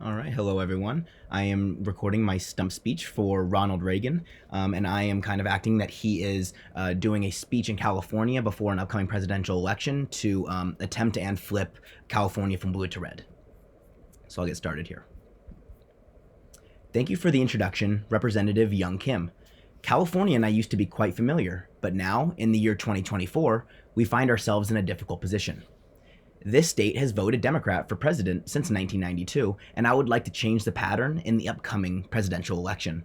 All right, hello everyone. I am recording my stump speech for Ronald Reagan, and I am kind of acting that he is doing a speech in California before an upcoming presidential election to attempt and flip California from blue to red. So I'll get started here. Thank you for the introduction, Representative Young Kim. California and I used to be quite familiar, but now, in the year 2024, we find ourselves in a difficult position. This state has voted Democrat for president since 1992, and I would like to change the pattern in the upcoming presidential election.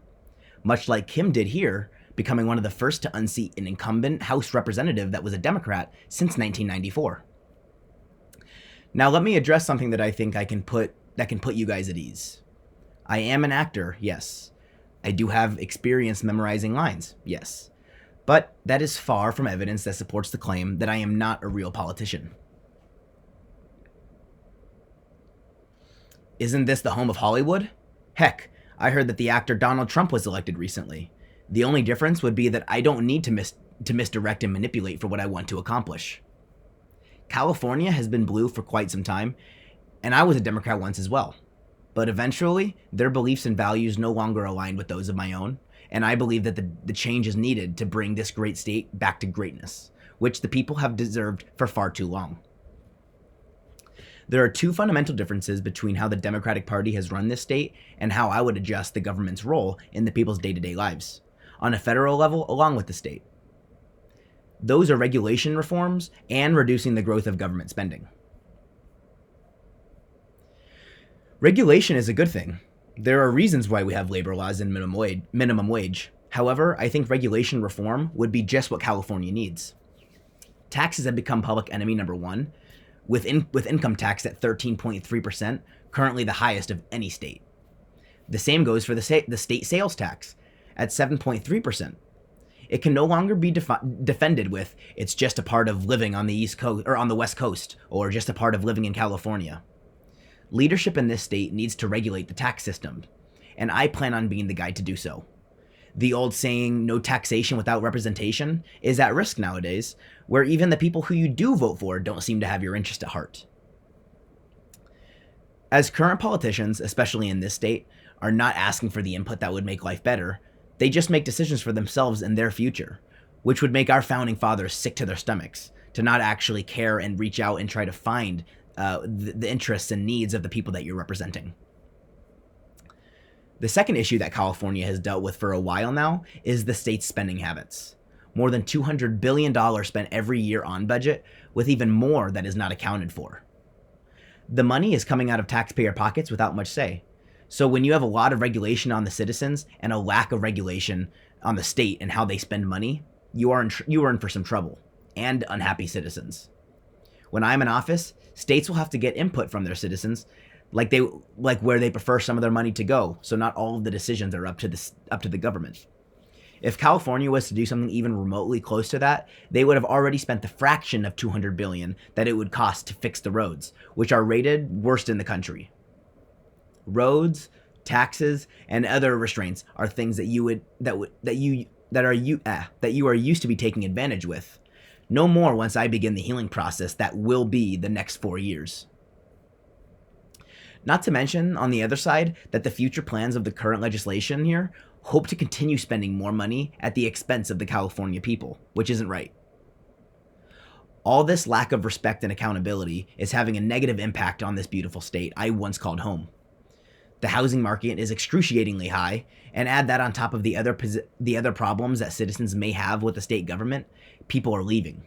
Much like Kim did here, becoming one of the first to unseat an incumbent House representative that was a Democrat since 1994. Now let me address something that I think can put you guys at ease. I am an actor, yes. I do have experience memorizing lines, yes. But that is far from evidence that supports the claim that I am not a real politician. Isn't this the home of Hollywood? Heck, I heard that the actor Donald Trump was elected recently. The only difference would be that I don't need to misdirect and manipulate for what I want to accomplish. California has been blue for quite some time, and I was a Democrat once as well. But eventually, their beliefs and values no longer align with those of my own, and I believe that the change is needed to bring this great state back to greatness, which the people have deserved for far too long. There are two fundamental differences between how the Democratic Party has run this state and how I would adjust the government's role in the people's day-to-day lives, on a federal level along with the state. Those are regulation reforms and reducing the growth of government spending. Regulation is a good thing. There are reasons why we have labor laws and minimum wage. However, I think regulation reform would be just what California needs. Taxes have become public enemy number one, with income tax at 13.3%, currently the highest of any state. The same goes for the state sales tax at 7.3%. It can no longer be defended with it's just a part of living on the East Coast or on the West Coast, or just a part of living in California. Leadership in this state needs to regulate the tax system, and I plan on being the guy to do so. The old saying, no taxation without representation, is at risk nowadays, where even the people who you do vote for don't seem to have your interest at heart. As current politicians, especially in this state, are not asking for the input that would make life better, they just make decisions for themselves and their future, which would make our founding fathers sick to their stomachs, to not actually care and reach out and try to find the interests and needs of the people that you're representing. The second issue that California has dealt with for a while now is the state's spending habits. More than $200 billion spent every year on budget, with even more that is not accounted for. The money is coming out of taxpayer pockets without much say. So when you have a lot of regulation on the citizens and a lack of regulation on the state and how they spend money, you are in for some trouble, and unhappy citizens. When I'm in office, states will have to get input from their citizens, like where they prefer some of their money to go, so not all of the decisions are up to the government. If California was to do something even remotely close to that, they would have already spent the fraction of $200 billion that it would cost to fix the roads, which are rated worst in the country. Roads, taxes, and other restraints are things that you are used to be taking advantage with. No more once I begin the healing process that will be the next 4 years. Not to mention, on the other side, that the future plans of the current legislation here hope to continue spending more money at the expense of the California people, which isn't right. All this lack of respect and accountability is having a negative impact on this beautiful state I once called home. The housing market is excruciatingly high, and add that on top of the other problems that citizens may have with the state government, people are leaving.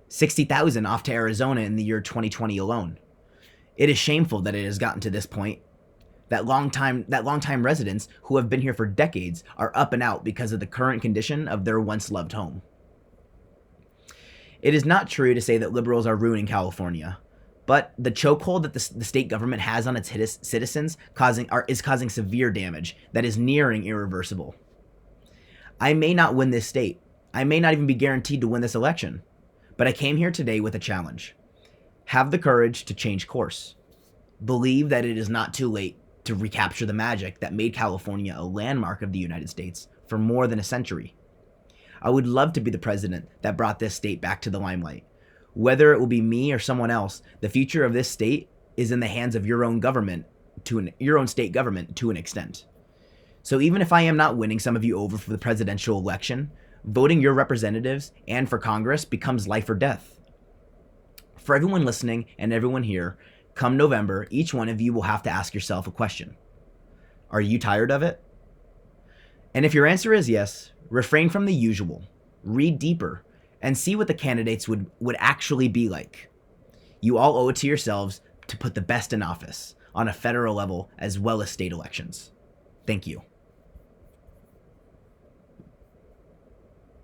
60,000 off to Arizona in the year 2020 alone. It is shameful that it has gotten to this point. That longtime residents who have been here for decades are up and out because of the current condition of their once loved home. It is not true to say that liberals are ruining California, but the chokehold that the state government has on its citizens is causing severe damage that is nearing irreversible. I may not win this state. I may not even be guaranteed to win this election, but I came here today with a challenge. Have the courage to change course. Believe that it is not too late to recapture the magic that made California a landmark of the United States for more than a century. I would love to be the president that brought this state back to the limelight. Whether it will be me or someone else, the future of this state is in the hands of your own government your own state government to an extent. So even if I am not winning some of you over for the presidential election, voting your representatives and for Congress becomes life or death. For everyone listening and everyone here, come November, each one of you will have to ask yourself a question. Are you tired of it? And if your answer is yes, refrain from the usual, read deeper, and see what the candidates would actually be like. You all owe it to yourselves to put the best in office on a federal level as well as state elections. Thank you.